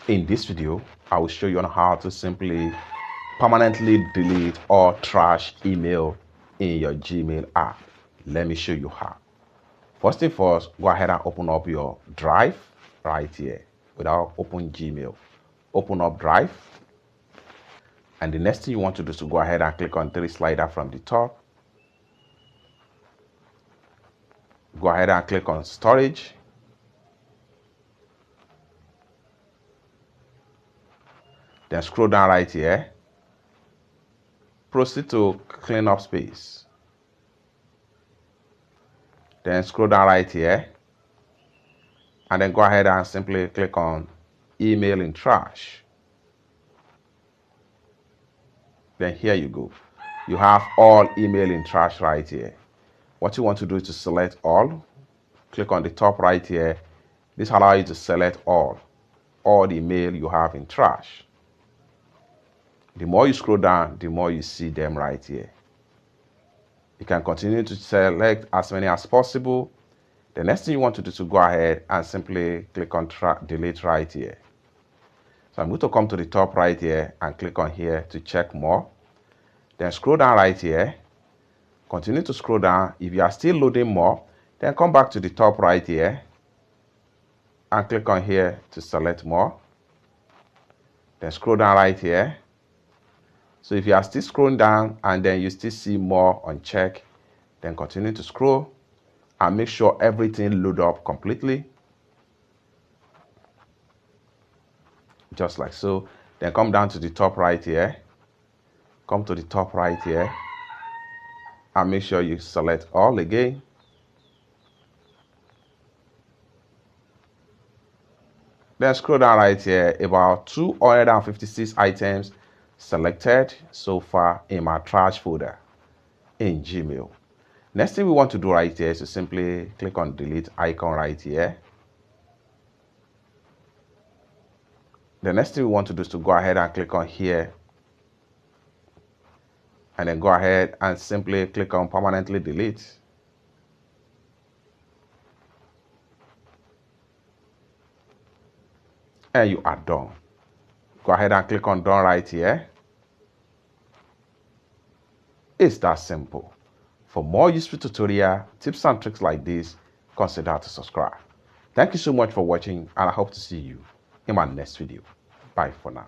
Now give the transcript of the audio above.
In this video, I will show you on how to simply permanently delete or trash email in your Gmail app. Let me show you how. First thing first, go ahead and open up your Drive right here. Without open Gmail, open up Drive. And the next thing you want to do is to go ahead and click on three slider from the top. Go ahead and click on Storage. Then scroll down right here. Proceed to clean up space. Then scroll down right here. And then go ahead and simply click on Email in Trash. Then here you go. You have all email in trash right here. What you want to do is to select all. Click on the top right here. This allows you to select all the email you have in trash. The more you scroll down, the more you see them right here. You can continue to select as many as possible. The next thing you want to do is to go ahead and simply click on delete right here. So I'm going to come to the top right here and click on here to check more. Then scroll down right here. Continue to scroll down. If you are still loading more, then come back to the top right here and click on here to select more. Then scroll down right here. So if you are still scrolling down and then you still see more unchecked, then continue to scroll and make sure everything load up completely. Just like so. Then come down to the top right here. Come to the top right here and make sure you select all again. Then scroll down right here, about 256 items selected so far in my trash folder in Gmail. Next thing we want to do right here is to simply click on delete icon right here. The next thing we want to do is to go ahead and click on here and then go ahead and simply click on permanently delete. And you are done. Go ahead and click on done right here. It's that simple. For more useful tutorial, tips and tricks like this, consider to subscribe. Thank you so much for watching and I hope to see you in my next video. Bye for now.